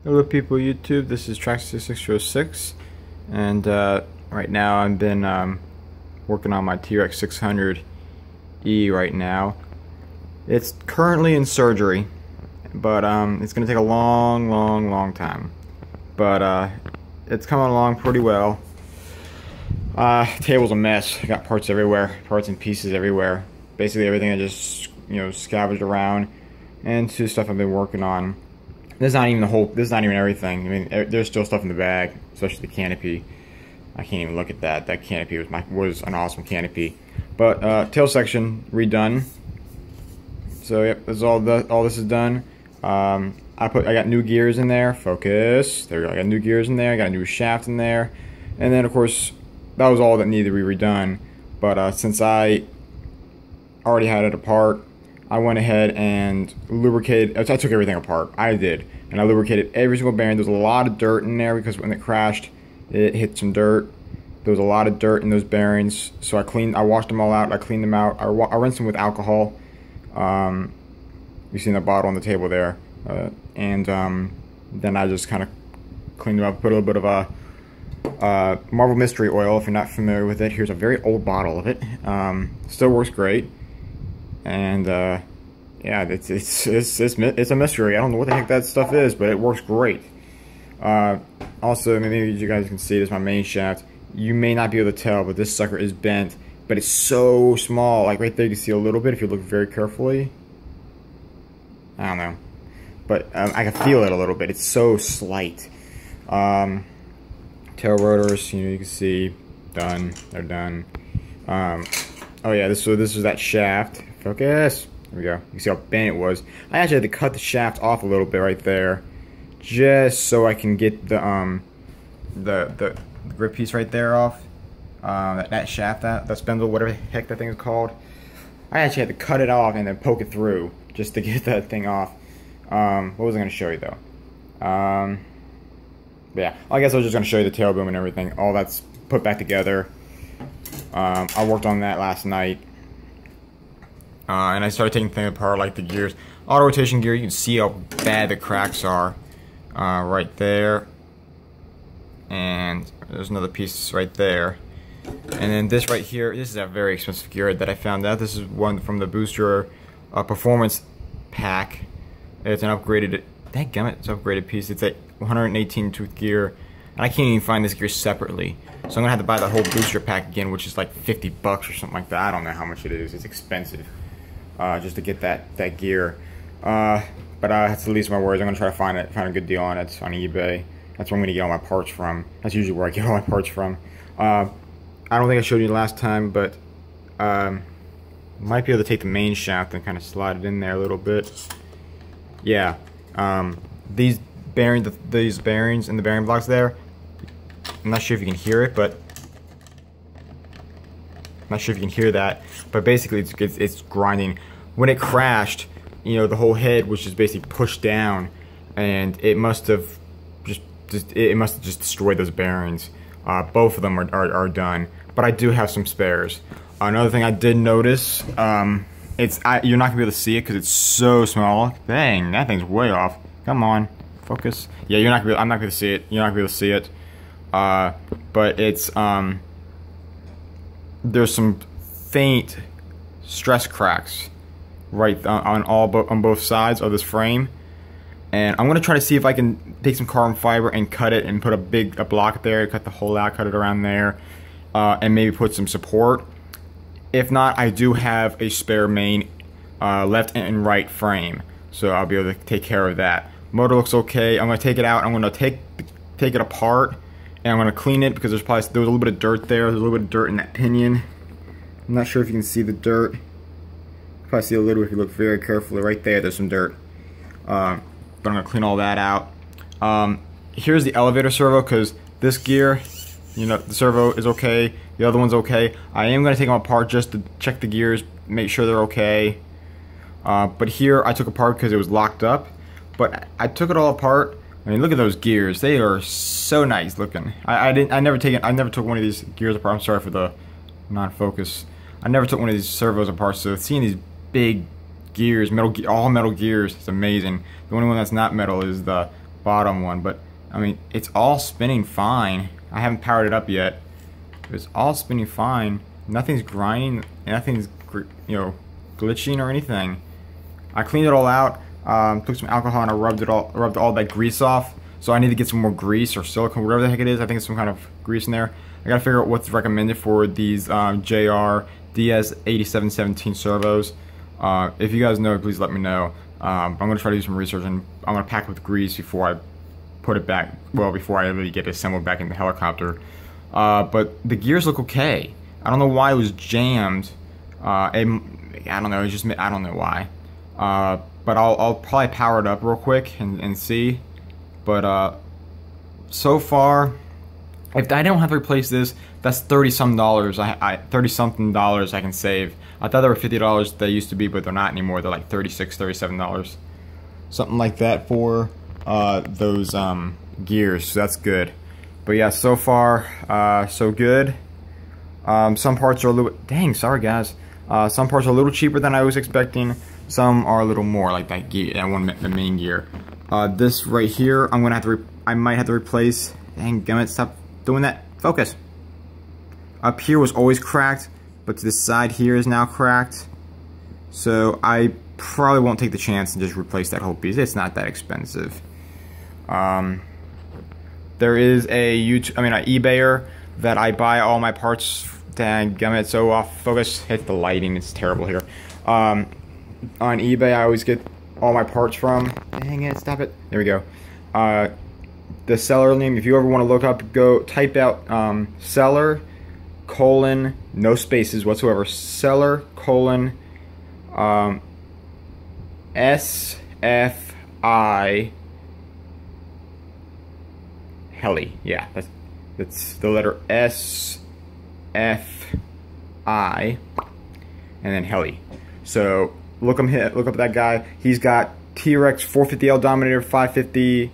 Hello people YouTube, this is Track6606 and right now I've been working on my T-Rex 600E right now. It's currently in surgery, but it's going to take a long time. But it's coming along pretty well. Table's a mess. I got parts everywhere, parts and pieces everywhere. Basically everything I just scavenged around into stuff I've been working on. This is not even the whole. This is not even everything. I mean, there's still stuff in the bag, especially the canopy. I can't even look at that. That canopy was an awesome canopy. But tail section redone. So yep, this is all this is done. I got new gears in there. Focus. There we go. I got new gears in there. I got a new shaft in there, and then of course that was all that needed to be redone. But since I already had it apart, I went ahead and lubricated. I took everything apart. I did, and I lubricated every single bearing. There's a lot of dirt in there because when it crashed, it hit some dirt. There was a lot of dirt in those bearings, so I washed them all out. I cleaned them out. I rinsed them with alcohol. You see the bottle on the table there, and then I just kind of cleaned them up. Put a little bit of a Marvel Mystery Oil. If you're not familiar with it, here's a very old bottle of it. Still works great. And yeah, it's a mystery. I don't know what the heck that stuff is, but it works great. Also, maybe you guys can see this, my main shaft. You may not be able to tell, but this sucker is bent, but it's so small. Like right there, you can see a little bit if you look very carefully. I don't know, but I can feel it a little bit. It's so slight. Tail rotors, you can see, done. They're done. Oh yeah, this is that shaft. Focus. There we go. You see how bent it was. I actually had to cut the shaft off a little bit right there, just so I can get the grip piece right there off. That shaft, that spindle, whatever the heck that thing is called. I actually had to cut it off and then poke it through just to get that thing off. What was I going to show you though? Yeah, I guess I was just going to show you the tail boom and everything. All that's put back together. I worked on that last night. And I started taking things apart, like the gears. Auto rotation gear, you can see how bad the cracks are right there. And there's another piece right there. And then this right here, this is a very expensive gear that I found out. This is one from the Booster Performance Pack. It's an upgraded, dadgummit, it's an upgraded piece. It's a 118 tooth gear. And I can't even find this gear separately. So I'm going to have to buy the whole booster pack again, which is like 50 bucks or something like that. I don't know how much it is. It's expensive. Just to get that gear, but that's the least of my worries. I'm gonna try to find a good deal on it on eBay. That's where I'm gonna get all my parts from. That's usually where I get all my parts from. I don't think I showed you last time, but might be able to take the main shaft and kind of slide it in there a little bit. Yeah, these bearings and the bearing blocks there. I'm not sure if you can hear it, but I'm not sure if you can hear that, but basically it's grinding. When it crashed, the whole head was just basically pushed down, and it must have just destroyed those bearings. Both of them are done, but I do have some spares. Another thing I did notice, you're not gonna be able to see it because it's so small. Dang, that thing's way off. Come on, focus. Yeah, I'm not gonna see it. You're not gonna be able to see it. But it's there's some faint stress cracks right on both sides of this frame, and I'm gonna try to see if I can take some carbon fiber and cut it and put a block there, cut the hole out, cut it around there, and maybe put some support. If not, I do have a spare main left and right frame, so I'll be able to take care of that. Motor looks okay. I'm gonna take it out. I'm gonna take it apart. And I'm going to clean it because there was a little bit of dirt there. There's a little bit of dirt in that pinion. I'm not sure if you can see the dirt. You can probably see a little if you look very carefully. Right there's some dirt. But I'm going to clean all that out. Here's the elevator servo because this gear, the servo is okay. The other one's okay. I am going to take them apart just to check the gears, make sure they're okay. But here I took apart because it was locked up. But I took it all apart. I mean, look at those gears. They are so nice looking. I never took one of these gears apart. I'm sorry for the non-focus. I never took one of these servos apart. So seeing these big gears, all metal gears, it's amazing. The only one that's not metal is the bottom one, but I mean, it's all spinning fine. I haven't powered it up yet. It's all spinning fine. Nothing's grinding. Nothing's, you know, glitching or anything. I cleaned it all out. Took some alcohol and I rubbed all that grease off. So I need to get some more grease or silicone, whatever the heck it is. I think it's some kind of grease in there. I gotta figure out what's recommended for these JR DS8717 servos. If you guys know, please let me know. I'm gonna try to do some research, and I'm gonna pack it with grease before I put it back. Well, before I really get it assembled back in the helicopter. But the gears look okay. I don't know why it was jammed. I don't know. It's just, I don't know why. But I'll probably power it up real quick and see. But so far, if I don't have to replace this, that's $30-some. $30-something I can save. I thought they were $50 they used to be, but they're not anymore. They're like $36, $37, something like that for those gears. So that's good. But yeah, so far so good. Some parts are a little bit, dang, sorry guys. Some parts are a little cheaper than I was expecting. Some are a little more, like that gear, the main gear. This right here, I'm gonna have to. I might have to replace. Dang, gummit, stop doing that. Focus. Up here was always cracked, but this side here is now cracked. So I probably won't take the chance and just replace that whole piece. It's not that expensive. There is a eBayer that I buy all my parts. Dang gummit, so off focus. Hit the lighting, it's terrible here. On eBay, I always get all my parts from. Dang it, stop it. There we go. The seller name, if you ever want to look up, go type out seller colon, no spaces whatsoever, seller colon SFI heli. Yeah, that's the letter S F I and then heli. So look up that guy. He's got T-Rex 450L Dominator, 550,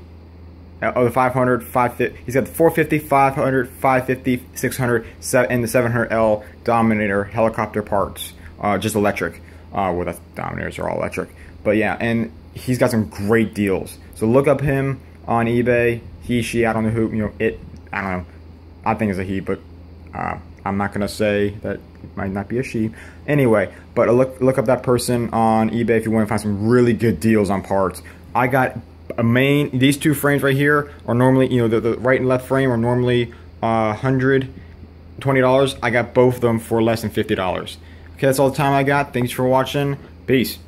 the 500, 550. He's got the 450, 500, 550, 600, and the 700L Dominator helicopter parts, just electric. Well, the Dominators are all electric. But yeah, and he's got some great deals. So look up him on eBay. He, she, I don't know who, you know, it, I don't know. I think it's a he, but I'm not gonna say that it might not be a she. Anyway, but look up that person on eBay if you want to find some really good deals on parts. I got these two frames right here are normally, you know, the right and left frame are normally $120. I got both of them for less than $50. Okay, that's all the time I got. Thanks for watching. Peace.